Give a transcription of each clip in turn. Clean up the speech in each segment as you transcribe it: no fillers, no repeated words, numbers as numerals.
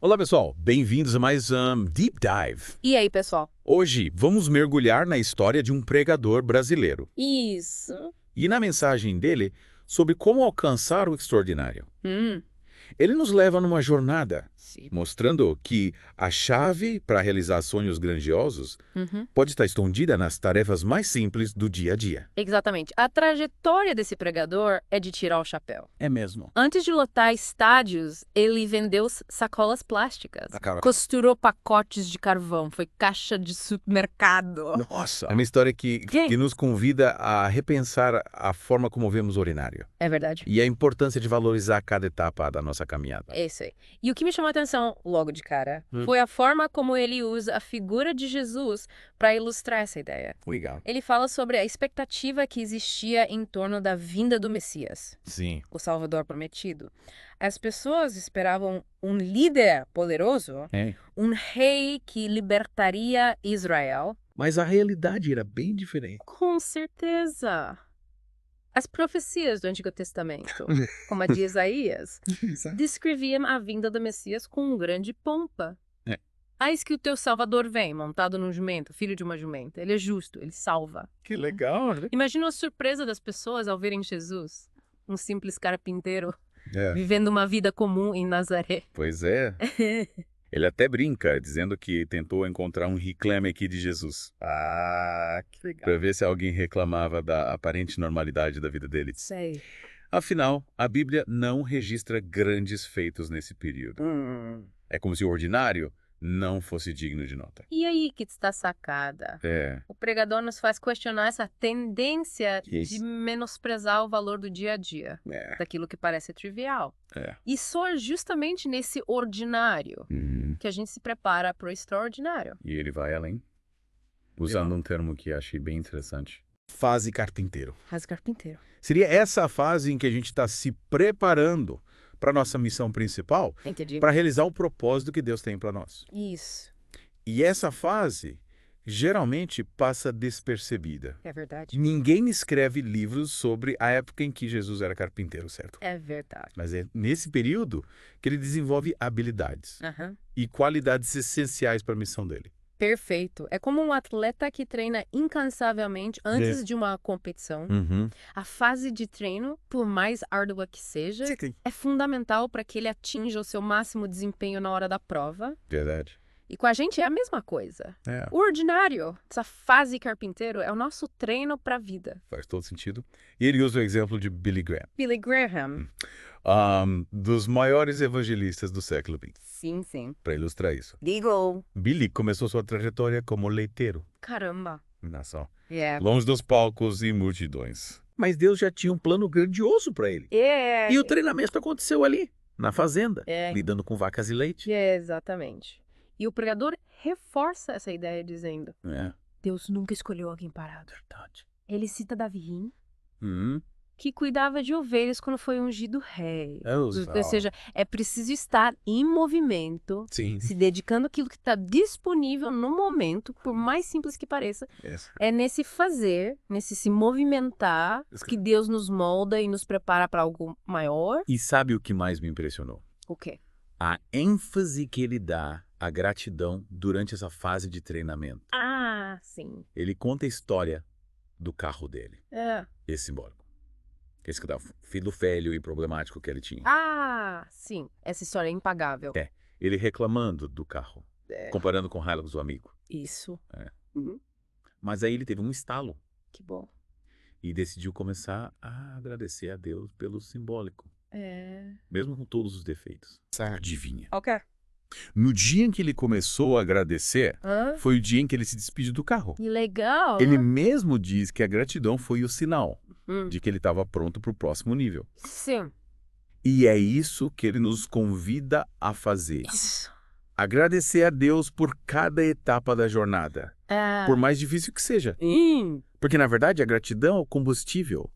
Olá, pessoal. Bem-vindos a mais um Deep Dive. E aí, pessoal? Hoje, vamos mergulhar na história de um pregador brasileiro Isso. e na mensagem dele sobre como alcançar o extraordinário. Ele nos leva numa jornada, Sim. mostrando que a chave para realizar sonhos grandiosos pode estar escondida nas tarefas mais simples do dia a dia. Exatamente. A trajetória desse pregador é de tirar o chapéu. É mesmo. Antes de lotar estádios, ele vendeu sacolas plásticas, cara. costurou pacotes de carvão, foi caixa de supermercado. Nossa! É uma história que nos convida a repensar a forma como vemos o ordinário É verdade. e a importância de valorizar cada etapa da nossa caminhada. É isso aí. E o que me chamou a atenção logo de cara foi a forma como ele usa a figura de Jesus para ilustrar essa ideia. Legal. Ele fala sobre a expectativa que existia em torno da vinda do Messias, Sim. o Salvador prometido. As pessoas esperavam um líder poderoso, um rei que libertaria Israel. Mas a realidade era bem diferente. Com certeza. As profecias do Antigo Testamento, como a de Isaías, descreviam a vinda do Messias com grande pompa. Eis que o teu Salvador vem, montado num jumento, filho de uma jumenta. Ele é justo, ele salva. Que legal, né? Imagina a surpresa das pessoas ao verem Jesus, um simples carpinteiro, É. vivendo uma vida comum em Nazaré. Pois é. Ele até brinca, dizendo que tentou encontrar um reclame aqui de Jesus. Ah, que legal. Para ver se alguém reclamava da aparente normalidade da vida dele. Sei. Afinal, a Bíblia não registra grandes feitos nesse período. É como se o ordinário não fosse digno de nota. E aí que está a sacada? É. O pregador nos faz questionar essa tendência Isso. de menosprezar o valor do dia a dia, daquilo que parece trivial. E só é justamente nesse ordinário que a gente se prepara para o extraordinário. E ele vai além, usando um termo que achei bem interessante. Fase carpinteiro. Faz carpinteiro. Seria essa a fase em que a gente está se preparando para nossa missão principal, Entendi. para realizar o propósito que Deus tem para nós. Isso. E essa fase geralmente passa despercebida. É verdade. Ninguém escreve livros sobre a época em que Jesus era carpinteiro, certo? É verdade. Mas é nesse período que ele desenvolve habilidades Aham. e qualidades essenciais para a missão dele. Perfeito. É como um atleta que treina incansavelmente antes de uma competição. A fase de treino, por mais árdua que seja, é fundamental para que ele atinja o seu máximo desempenho na hora da prova. Verdade. E com a gente é a mesma coisa. O ordinário, essa fase carpinteiro, é o nosso treino para a vida. Faz todo sentido. E ele usa o exemplo de Billy Graham, Billy Graham. dos maiores evangelistas do século XX, Sim, sim. para ilustrar isso. Digo. Billy começou sua trajetória como leiteiro. Caramba. Nação. É. Longe dos palcos e multidões. Mas Deus já tinha um plano grandioso para ele. E o treinamento aconteceu ali, na fazenda, lidando com vacas e leite. Exatamente. E o pregador reforça essa ideia dizendo: Deus nunca escolheu alguém parado. Verdade. Ele cita Davi, que cuidava de ovelhas quando foi ungido rei. Ou seja, é preciso estar em movimento, Sim. se dedicando àquilo que está disponível no momento, por mais simples que pareça. É nesse fazer, nesse se movimentar, que Deus nos molda e nos prepara para algo maior. E sabe o que mais me impressionou? O quê? A ênfase que ele dá à gratidão durante essa fase de treinamento. Ah, sim. Ele conta a história do carro dele. É. Esse simbólico. Esse filho feio e problemático que ele tinha. Ah, sim. Essa história é impagável. Ele reclamando do carro, comparando com o Hilux, o amigo. Isso. Mas aí ele teve um estalo Que bom. e decidiu começar a agradecer a Deus pelo simbólico, mesmo com todos os defeitos. Adivinha? Ok. No dia em que ele começou a agradecer, foi o dia em que ele se despediu do carro. Que legal. Ele mesmo diz que a gratidão foi o sinal de que ele estava pronto para o próximo nível. Sim. E é isso que ele nos convida a fazer. Isso. Agradecer a Deus por cada etapa da jornada, por mais difícil que seja. Porque, na verdade, a gratidão é o combustível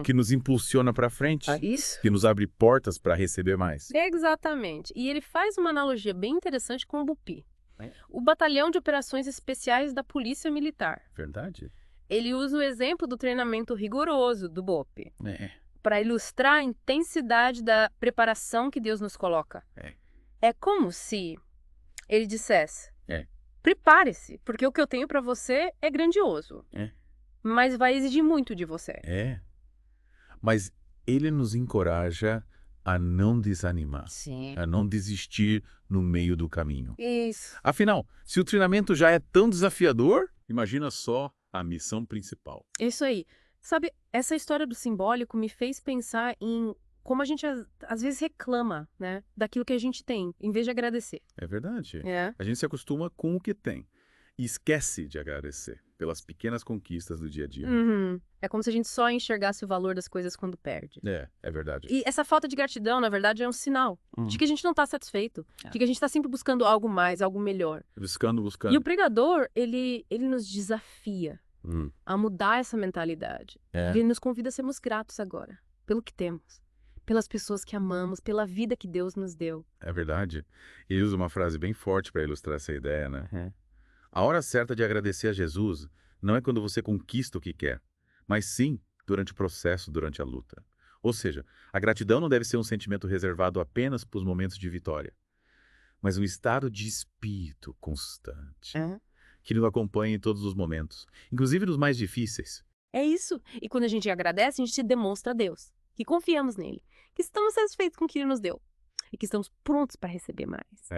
que nos impulsiona para frente, Isso. que nos abre portas para receber mais. Exatamente. E ele faz uma analogia bem interessante com o BUPI, o Batalhão de Operações Especiais da Polícia Militar. Verdade? Ele usa o exemplo do treinamento rigoroso do BOP para ilustrar a intensidade da preparação que Deus nos coloca. É como se ele dissesse, É. prepare-se, porque o que eu tenho pra você é grandioso, mas vai exigir muito de você. Mas ele nos encoraja a não desanimar, Sim. a não desistir no meio do caminho. Isso. Afinal, se o treinamento já é tão desafiador, imagina só a missão principal. Isso aí. Sabe, essa história do simbólico me fez pensar em como a gente às vezes reclama, né, daquilo que a gente tem, em vez de agradecer. É verdade. É. A gente se acostuma com o que tem e esquece de agradecer pelas pequenas conquistas do dia a dia. É como se a gente só enxergasse o valor das coisas quando perde. É verdade. E essa falta de gratidão, na verdade, é um sinal de que a gente não está satisfeito, de que a gente está sempre buscando algo mais, algo melhor. Buscando. E o pregador, ele nos desafia a mudar essa mentalidade. Ele nos convida a sermos gratos agora, pelo que temos, pelas pessoas que amamos, pela vida que Deus nos deu. É verdade. Ele usa uma frase bem forte para ilustrar essa ideia, né? A hora certa de agradecer a Jesus não é quando você conquista o que quer, mas sim durante o processo, durante a luta. Ou seja, a gratidão não deve ser um sentimento reservado apenas para os momentos de vitória, mas um estado de espírito constante, que nos acompanha em todos os momentos, inclusive nos mais difíceis. É isso. E quando a gente agradece, a gente demonstra a Deus que confiamos nele, que estamos satisfeitos com o que ele nos deu e que estamos prontos para receber mais.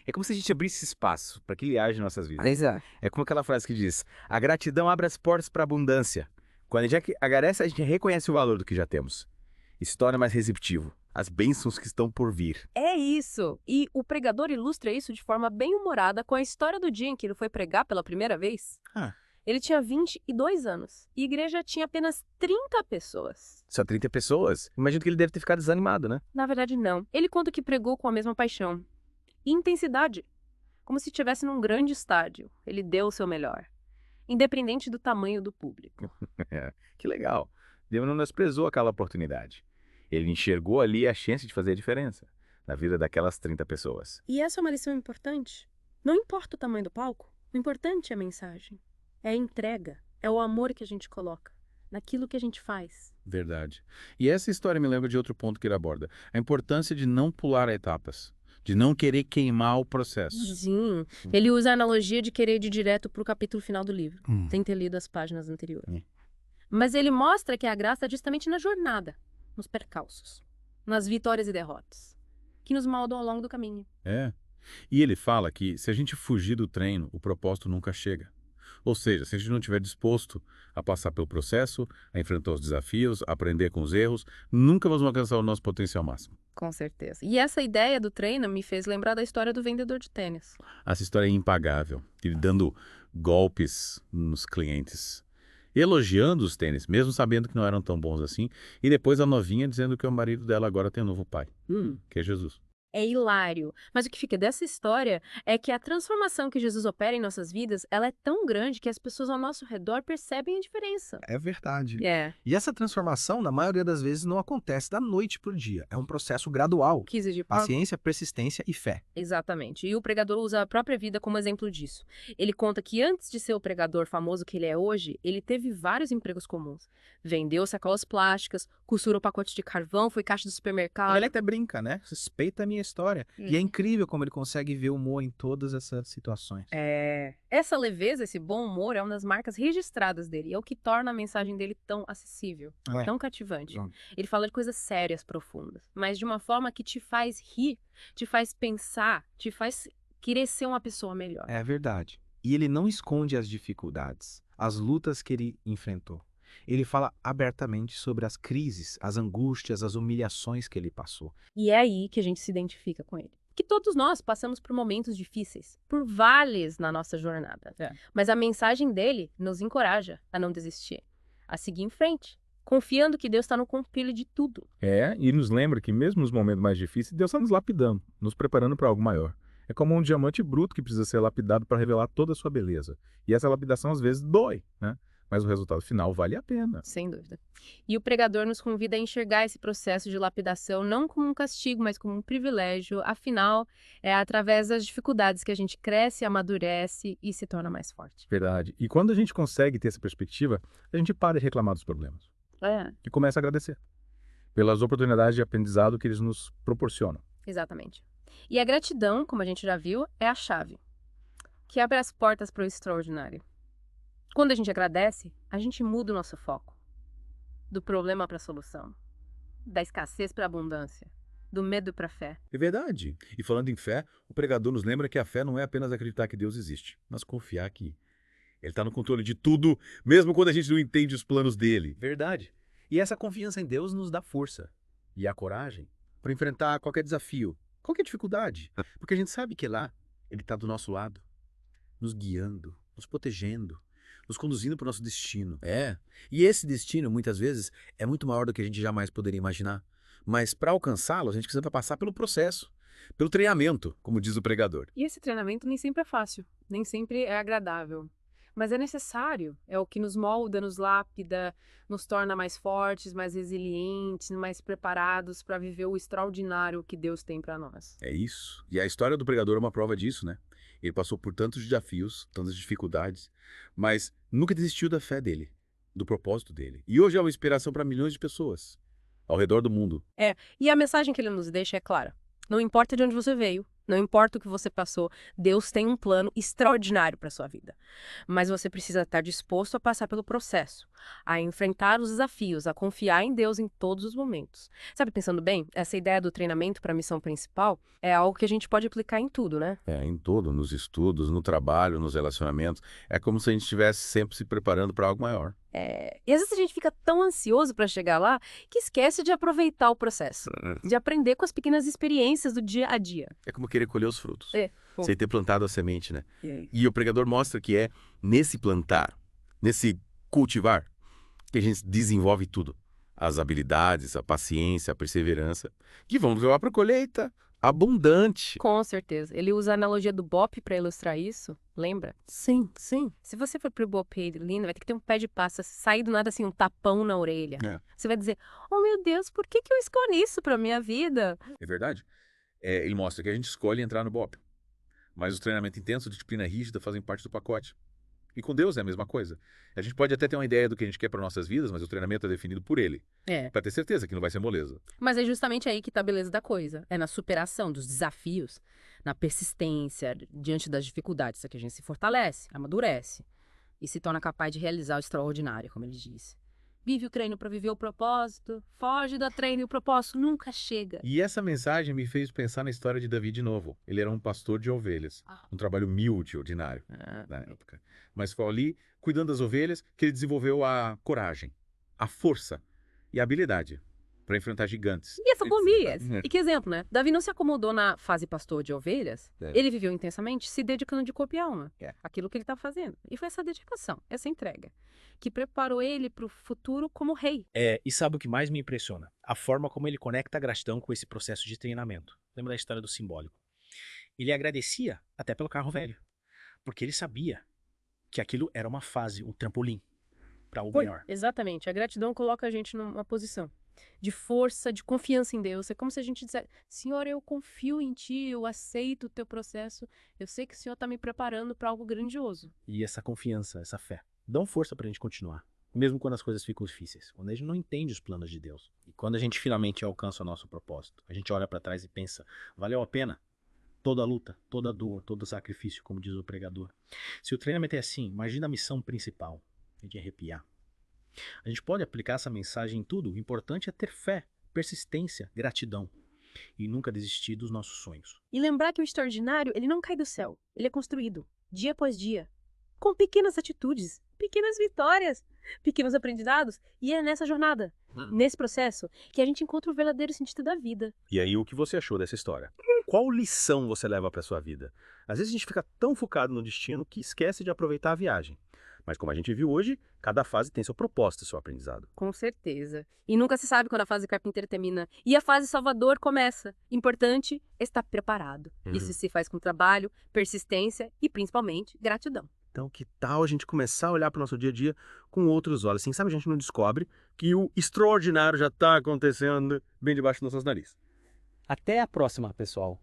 É como se a gente abrisse espaço para que ele age em nossas vidas. Exato. É como aquela frase que diz, a gratidão abre as portas para a abundância. Quando a gente agradece, a gente reconhece o valor do que já temos e se torna mais receptivo às bênçãos que estão por vir. É isso. E o pregador ilustra isso de forma bem humorada com a história do dia em que ele foi pregar pela primeira vez. Ele tinha 22 anos e a igreja tinha apenas 30 pessoas. Só 30 pessoas? Imagino que ele deve ter ficado desanimado, né? Na verdade, não. Ele conta que pregou com a mesma paixão e intensidade, como se estivesse num grande estádio. Ele deu o seu melhor, independente do tamanho do público. Que legal. Deus não desprezou aquela oportunidade. Ele enxergou ali a chance de fazer a diferença na vida daquelas 30 pessoas. E essa é uma lição importante. Não importa o tamanho do palco, o importante é a mensagem. É a entrega, é o amor que a gente coloca naquilo que a gente faz. Verdade. E essa história me lembra de outro ponto que ele aborda. A importância de não pular etapas, de não querer queimar o processo. Sim. Ele usa a analogia de querer ir direto para o capítulo final do livro, sem ter lido as páginas anteriores. Mas ele mostra que a graça é justamente na jornada, nos percalços, nas vitórias e derrotas, que nos moldam ao longo do caminho. E ele fala que se a gente fugir do treino, o propósito nunca chega. Ou seja, se a gente não estiver disposto a passar pelo processo, a enfrentar os desafios, a aprender com os erros, nunca vamos alcançar o nosso potencial máximo. Com certeza. E essa ideia do treino me fez lembrar da história do vendedor de tênis. Essa história é impagável. Ele dando golpes nos clientes, elogiando os tênis, mesmo sabendo que não eram tão bons assim, e depois a novinha dizendo que o marido dela agora tem um novo pai, que é Jesus. É hilário. Mas o que fica dessa história é que a transformação que Jesus opera em nossas vidas, ela é tão grande que as pessoas ao nosso redor percebem a diferença. É verdade. É. E essa transformação, na maioria das vezes, não acontece da noite para o dia. É um processo gradual. Que exige Paciência, persistência e fé. Exatamente. E o pregador usa a própria vida como exemplo disso. Ele conta que antes de ser o pregador famoso que ele é hoje, ele teve vários empregos comuns. Vendeu sacolas plásticas, costurou pacotes de carvão, foi caixa do supermercado. Ele até brinca, né? Respeita a minha história. E é incrível como ele consegue ver o humor em todas essas situações. Essa leveza, esse bom humor é uma das marcas registradas dele. E é o que torna a mensagem dele tão acessível, tão cativante. Ele fala de coisas sérias, profundas, mas de uma forma que te faz rir, te faz pensar, te faz querer ser uma pessoa melhor. É verdade. E ele não esconde as dificuldades, as lutas que ele enfrentou. Ele fala abertamente sobre as crises, as angústias, as humilhações que ele passou. E é aí que a gente se identifica com ele. Que todos nós passamos por momentos difíceis, por vales na nossa jornada. Mas a mensagem dele nos encoraja a não desistir, a seguir em frente, confiando que Deus está no controle de tudo. E nos lembra que mesmo nos momentos mais difíceis, Deus está nos lapidando, nos preparando para algo maior. É como um diamante bruto que precisa ser lapidado para revelar toda a sua beleza. E essa lapidação às vezes dói, né? Mas o resultado final vale a pena. Sem dúvida. E o pregador nos convida a enxergar esse processo de lapidação não como um castigo, mas como um privilégio. Afinal, é através das dificuldades que a gente cresce, amadurece e se torna mais forte. Verdade. E quando a gente consegue ter essa perspectiva, a gente para de reclamar dos problemas. E começa a agradecer pelas oportunidades de aprendizado que eles nos proporcionam. Exatamente. E a gratidão, como a gente já viu, é a chave que abre as portas para o extraordinário. Quando a gente agradece, a gente muda o nosso foco. Do problema para a solução. Da escassez para a abundância. Do medo para a fé. É verdade. E falando em fé, o pregador nos lembra que a fé não é apenas acreditar que Deus existe, mas confiar que Ele está no controle de tudo, mesmo quando a gente não entende os planos dele. Verdade. E essa confiança em Deus nos dá força e a coragem para enfrentar qualquer desafio, qualquer dificuldade. Porque a gente sabe que lá Ele está do nosso lado, nos guiando, nos protegendo, nos conduzindo para o nosso destino. E esse destino, muitas vezes, é muito maior do que a gente jamais poderia imaginar. Mas para alcançá-lo, a gente precisa passar pelo processo, pelo treinamento, como diz o pregador. E esse treinamento nem sempre é fácil, nem sempre é agradável. Mas é necessário, é o que nos molda, nos lapida, nos torna mais fortes, mais resilientes, mais preparados para viver o extraordinário que Deus tem para nós. É isso. E a história do pregador é uma prova disso, né? Ele passou por tantos desafios, tantas dificuldades, mas nunca desistiu da fé dele, do propósito dele. E hoje é uma inspiração para milhões de pessoas ao redor do mundo. E a mensagem que ele nos deixa é clara. Não importa de onde você veio, não importa o que você passou, Deus tem um plano extraordinário para sua vida. Mas você precisa estar disposto a passar pelo processo, a enfrentar os desafios, a confiar em Deus em todos os momentos. Sabe, pensando bem, essa ideia do treinamento para a missão principal é algo que a gente pode aplicar em tudo, né? Em tudo, nos estudos, no trabalho, nos relacionamentos. É como se a gente estivesse sempre se preparando para algo maior. E às vezes a gente fica tão ansioso para chegar lá que esquece de aproveitar o processo, de aprender com as pequenas experiências do dia a dia. É como querer colher os frutos, Pô. sem ter plantado a semente, né? E E o pregador mostra que é nesse plantar, nesse cultivar, que a gente desenvolve tudo. As habilidades, a paciência, a perseverança, que vamos levar para a colheita abundante. Com certeza. Ele usa a analogia do bope para ilustrar isso. Lembra? Sim, sim. Se você for pro bope lindo, vai ter que ter um pé de passa, sair do nada assim, um tapão na orelha. Você vai dizer, oh meu Deus, por que eu escolhi isso pra minha vida? É verdade. Ele mostra que a gente escolhe entrar no BOP. Mas o treinamento intenso, a disciplina rígida fazem parte do pacote. E com Deus é a mesma coisa. A gente pode até ter uma ideia do que a gente quer para nossas vidas, mas o treinamento é definido por Ele. Para ter certeza que não vai ser moleza. Mas é justamente aí que tá a beleza da coisa. É na superação dos desafios, na persistência, diante das dificuldades, que a gente se fortalece, amadurece e se torna capaz de realizar o extraordinário, como ele disse. Vive o treino para viver o propósito, foge do treino e o propósito nunca chega. E essa mensagem me fez pensar na história de Davi de novo. Ele era um pastor de ovelhas, um trabalho humilde, ordinário na época. Mas foi ali, cuidando das ovelhas, que ele desenvolveu a coragem, a força e a habilidade para enfrentar gigantes. E essa Golias. E que exemplo, né? Davi não se acomodou na fase pastor de ovelhas. Ele viveu intensamente, se dedicando de corpo e alma. Aquilo que ele estava fazendo. E foi essa dedicação, essa entrega, que preparou ele para o futuro como rei. E sabe o que mais me impressiona? A forma como ele conecta a gratidão com esse processo de treinamento. Lembra da história do simbólico? Ele agradecia até pelo carro velho. Porque ele sabia que aquilo era uma fase, um trampolim para algo maior. Exatamente. A gratidão coloca a gente numa posição de força, de confiança em Deus. É como se a gente dissesse, Senhor, eu confio em Ti, eu aceito o Teu processo, eu sei que o Senhor está me preparando para algo grandioso. E essa confiança, essa fé, dão força para a gente continuar, mesmo quando as coisas ficam difíceis, quando a gente não entende os planos de Deus. E quando a gente finalmente alcança o nosso propósito, a gente olha para trás e pensa, valeu a pena? Toda a luta, toda a dor, todo o sacrifício, como diz o pregador. Se o treinamento é assim, imagina a missão principal, a gente arrepiar. A gente pode aplicar essa mensagem em tudo. O importante é ter fé, persistência, gratidão e nunca desistir dos nossos sonhos. E lembrar que o extraordinário, ele não cai do céu. Ele é construído, dia após dia, com pequenas atitudes, pequenas vitórias, pequenos aprendizados. E é nessa jornada, nesse processo, que a gente encontra o verdadeiro sentido da vida. E aí, o que você achou dessa história? Qual lição você leva para sua vida? Às vezes a gente fica tão focado no destino que esquece de aproveitar a viagem. Mas como a gente viu hoje, cada fase tem seu propósito e seu aprendizado. Com certeza. E nunca se sabe quando a fase carpinteiro termina. E a fase salvador começa. Importante estar preparado. Isso se faz com trabalho, persistência e, principalmente, gratidão. Então, que tal a gente começar a olhar para o nosso dia a dia com outros olhos? Assim, sabe, a gente não descobre que o extraordinário já está acontecendo bem debaixo dos nossos narizes. Até a próxima, pessoal!